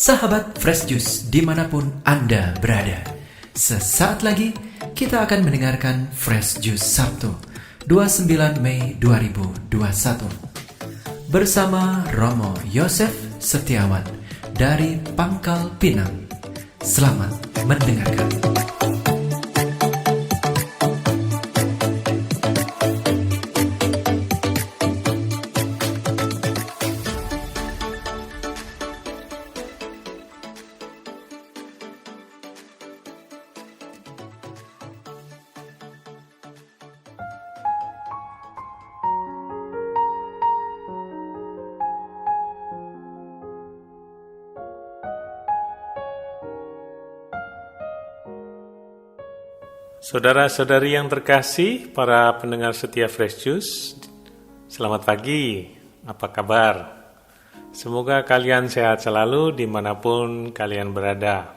Sahabat Fresh Juice dimanapun Anda berada, sesaat lagi kita akan mendengarkan Fresh Juice Sabtu 29 Mei 2021 bersama Romo Yosef Setiawan dari Pangkal Pinang. Selamat mendengarkan. Saudara-saudari yang terkasih, para pendengar setia Fresh Juice, selamat pagi, apa kabar? Semoga kalian sehat selalu dimanapun kalian berada.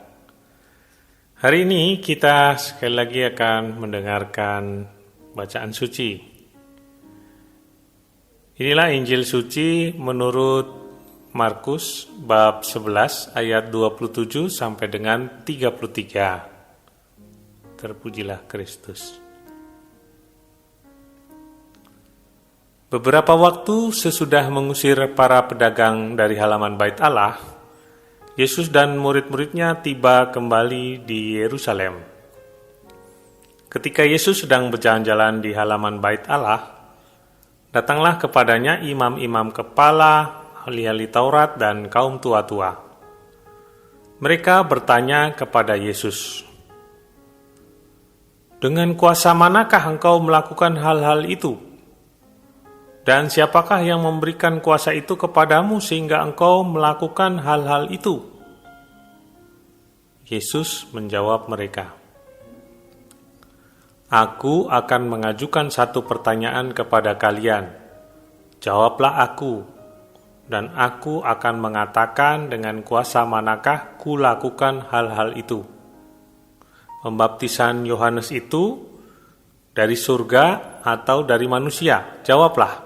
Hari ini kita sekali lagi akan mendengarkan bacaan suci. Inilah Injil suci menurut Markus bab 11 ayat 27 sampai dengan 33. Terpujilah Kristus. Beberapa waktu sesudah mengusir para pedagang dari halaman Bait Allah, Yesus dan murid-muridnya tiba kembali di Yerusalem. Ketika Yesus sedang berjalan-jalan di halaman Bait Allah, datanglah kepadanya imam-imam kepala, ahli-ahli Taurat, dan kaum tua-tua. Mereka bertanya kepada Yesus, "Dengan kuasa manakah engkau melakukan hal-hal itu? Dan siapakah yang memberikan kuasa itu kepadamu sehingga engkau melakukan hal-hal itu?" Yesus menjawab mereka, "Aku akan mengajukan satu pertanyaan kepada kalian. Jawablah aku, dan aku akan mengatakan dengan kuasa manakah kulakukan hal-hal itu. Pembaptisan Yohanes itu dari surga atau dari manusia? Jawablah."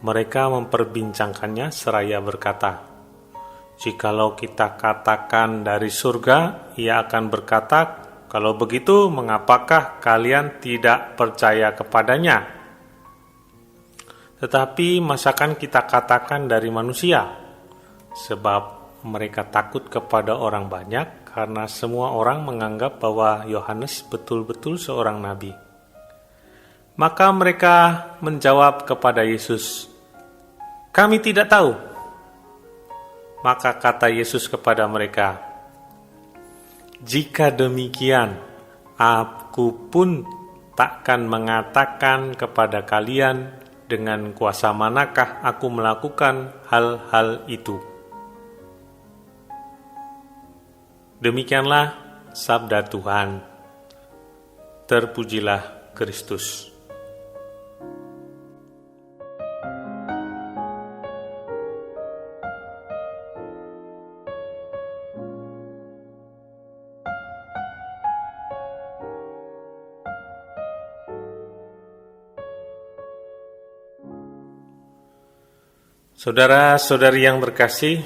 Mereka memperbincangkannya seraya berkata, "Jikalau kita katakan dari surga," ia akan berkata, "Kalau begitu, mengapakah kalian tidak percaya kepadanya? Tetapi masakan kita katakan dari manusia? Sebab mereka takut kepada orang banyak, karena semua orang menganggap bahwa Yohanes betul-betul seorang nabi." Maka mereka menjawab kepada Yesus, "Kami tidak tahu." Maka kata Yesus kepada mereka, "Jika demikian, aku pun takkan mengatakan kepada kalian dengan kuasa manakah aku melakukan hal-hal itu." Demikianlah sabda Tuhan. Terpujilah Kristus. Saudara-saudari yang terkasih,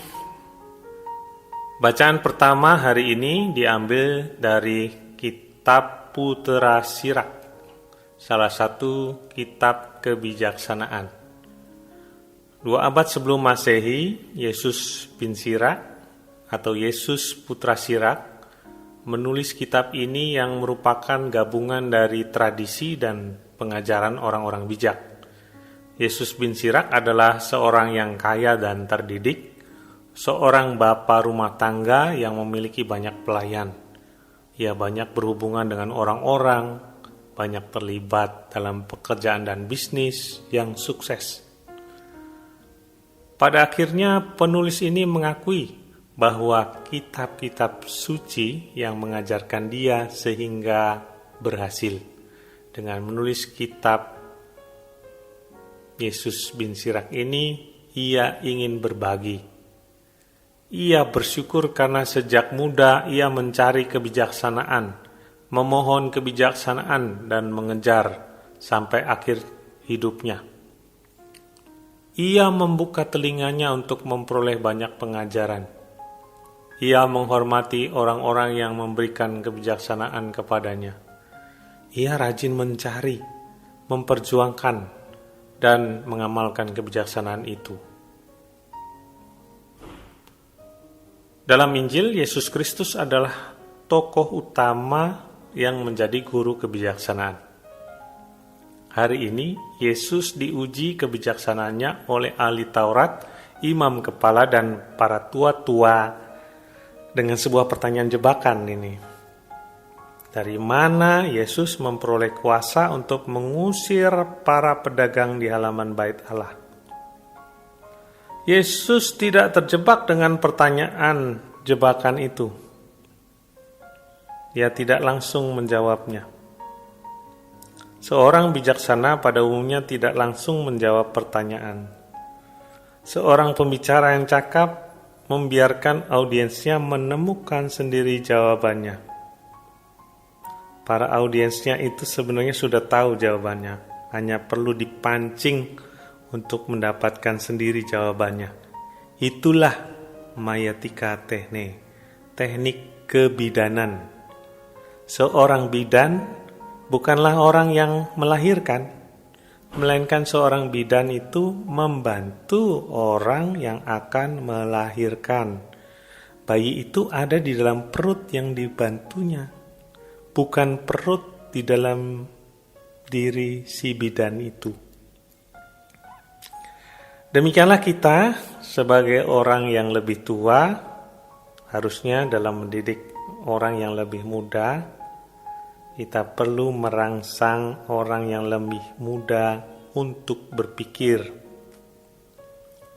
bacaan pertama hari ini diambil dari kitab Putera Sirak, salah satu kitab kebijaksanaan. 2 abad sebelum Masehi, Yesus bin Sirak atau Yesus Putra Sirak menulis kitab ini yang merupakan gabungan dari tradisi dan pengajaran orang-orang bijak. Yesus bin Sirak adalah seorang yang kaya dan terdidik, seorang bapa rumah tangga yang memiliki banyak pelayan. Ia banyak berhubungan dengan orang-orang, banyak terlibat dalam pekerjaan dan bisnis yang sukses. Pada akhirnya penulis ini mengakui bahwa kitab-kitab suci yang mengajarkan dia sehingga berhasil dengan menulis kitab Yesus bin Sirak ini. Ia ingin berbagi. Ia bersyukur karena sejak muda ia mencari kebijaksanaan, memohon kebijaksanaan dan mengejar sampai akhir hidupnya. Ia membuka telinganya untuk memperoleh banyak pengajaran. Ia menghormati orang-orang yang memberikan kebijaksanaan kepadanya. Ia rajin mencari, memperjuangkan, dan mengamalkan kebijaksanaan itu. Dalam Injil, Yesus Kristus adalah tokoh utama yang menjadi guru kebijaksanaan. Hari ini, Yesus diuji kebijaksanaannya oleh ahli Taurat, imam kepala, dan para tua-tua dengan sebuah pertanyaan jebakan ini. Dari mana Yesus memperoleh kuasa untuk mengusir para pedagang di halaman bait Allah? Yesus tidak terjebak dengan pertanyaan jebakan itu. Dia tidak langsung menjawabnya. Seorang bijaksana pada umumnya tidak langsung menjawab pertanyaan. Seorang pembicara yang cakap membiarkan audiensnya menemukan sendiri jawabannya. Para audiensnya itu sebenarnya sudah tahu jawabannya, hanya perlu dipancing untuk mendapatkan sendiri jawabannya. Itulah mayatika techne, teknik kebidanan. Seorang bidan bukanlah orang yang melahirkan, melainkan seorang bidan itu membantu orang yang akan melahirkan. Bayi itu ada di dalam perut yang dibantunya, bukan perut di dalam diri si bidan itu. Demikianlah kita sebagai orang yang lebih tua, harusnya dalam mendidik orang yang lebih muda, kita perlu merangsang orang yang lebih muda untuk berpikir.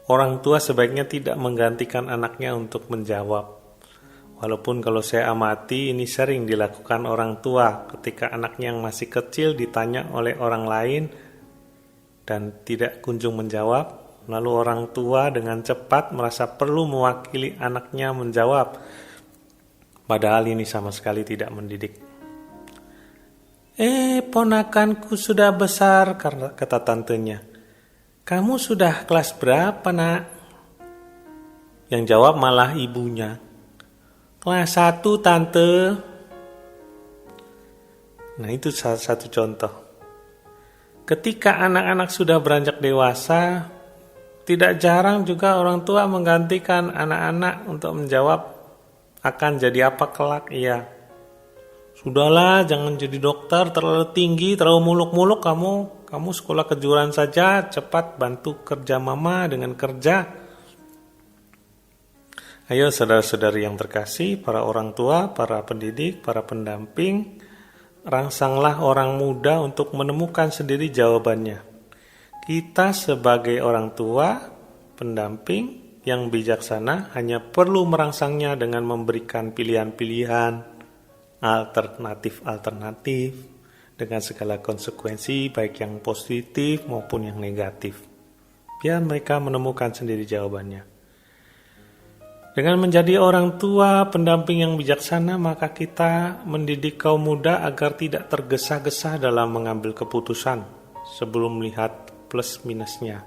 Orang tua sebaiknya tidak menggantikan anaknya untuk menjawab. Walaupun kalau saya amati ini sering dilakukan orang tua ketika anaknya yang masih kecil ditanya oleh orang lain dan tidak kunjung menjawab. Lalu orang tua dengan cepat merasa perlu mewakili anaknya menjawab. Padahal ini sama sekali tidak mendidik. Ponakanku sudah besar, kata tantenya. Kamu sudah kelas berapa, nak? Yang jawab malah ibunya. Kelas 1, tante. Nah, itu salah satu contoh. Ketika anak-anak sudah beranjak dewasa, tidak jarang juga orang tua menggantikan anak-anak untuk menjawab akan jadi apa kelak ia. Sudahlah, jangan jadi dokter, terlalu tinggi, terlalu muluk-muluk kamu sekolah kejuruan saja, cepat bantu kerja mama dengan kerja. Ayo saudara-saudari yang terkasih, para orang tua, para pendidik, para pendamping, rangsanglah orang muda untuk menemukan sendiri jawabannya. Kita sebagai orang tua, pendamping yang bijaksana hanya perlu merangsangnya dengan memberikan pilihan-pilihan, alternatif dengan segala konsekuensi baik yang positif maupun yang negatif. Biar mereka menemukan sendiri jawabannya. Dengan menjadi orang tua pendamping yang bijaksana, maka kita mendidik kaum muda agar tidak tergesa-gesa dalam mengambil keputusan sebelum melihat plus minusnya.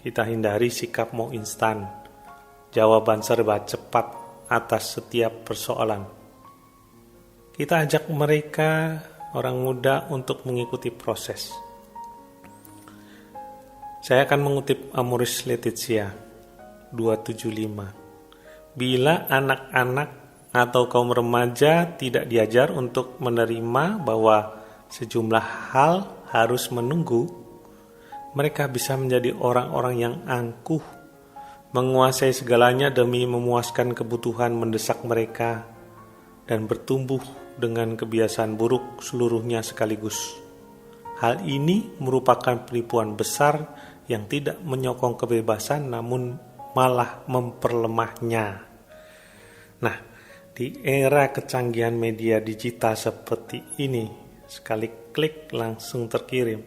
Kita hindari sikap mau instan, jawaban serba cepat atas setiap persoalan. Kita ajak mereka, orang muda, untuk mengikuti proses. Saya akan mengutip Amoris Laetitia 275. Bila anak-anak atau kaum remaja tidak diajar untuk menerima bahwa sejumlah hal harus menunggu, mereka bisa menjadi orang-orang yang angkuh, menguasai segalanya demi memuaskan kebutuhan mendesak mereka, dan bertumbuh dengan kebiasaan buruk seluruhnya sekaligus. Hal ini merupakan penipuan besar yang tidak menyokong kebebasan namun malah memperlemahnya. Nah, di era kecanggihan media digital seperti ini, sekali klik langsung terkirim.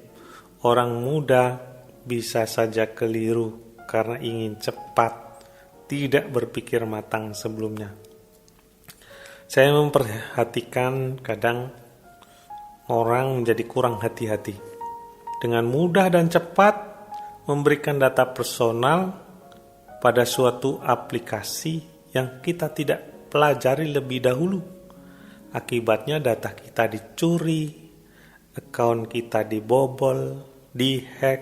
Orang muda bisa saja keliru karena ingin cepat, tidak berpikir matang sebelumnya. Saya memperhatikan kadang orang menjadi kurang hati-hati. Dengan mudah dan cepat, memberikan data personal pada suatu aplikasi yang kita tidak pelajari lebih dahulu. Akibatnya data kita dicuri, akun kita dibobol, dihack,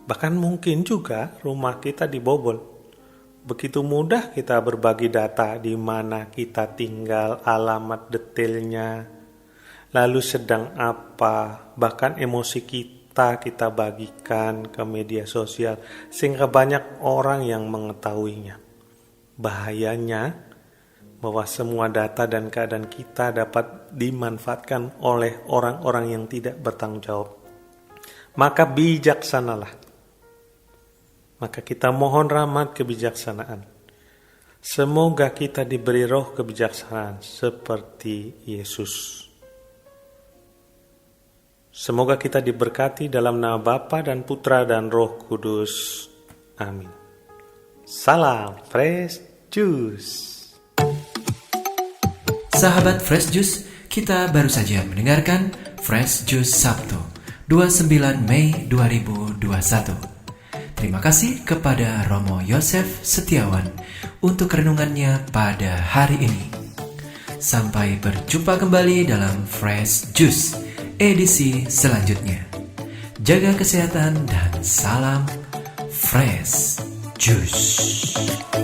bahkan mungkin juga rumah kita dibobol. Begitu mudah kita berbagi data di mana kita tinggal, alamat detailnya, lalu sedang apa, bahkan emosi kita bagikan ke media sosial sehingga banyak orang yang mengetahuinya. Bahayanya bahwa semua data dan keadaan kita dapat dimanfaatkan oleh orang-orang yang tidak bertanggung jawab. Maka bijaksanalah. Maka kita mohon rahmat kebijaksanaan. Semoga kita diberi roh kebijaksanaan seperti Yesus. Semoga kita diberkati dalam nama Bapa dan Putra dan Roh Kudus. Amin. Salam Fresh Juice. Sahabat Fresh Juice, kita baru saja mendengarkan Fresh Juice Sabtu 29 Mei 2021. Terima kasih kepada Romo Yosef Setiawan untuk renungannya pada hari ini. Sampai berjumpa kembali dalam Fresh Juice edisi selanjutnya. Jaga kesehatan dan salam Fresh Juice.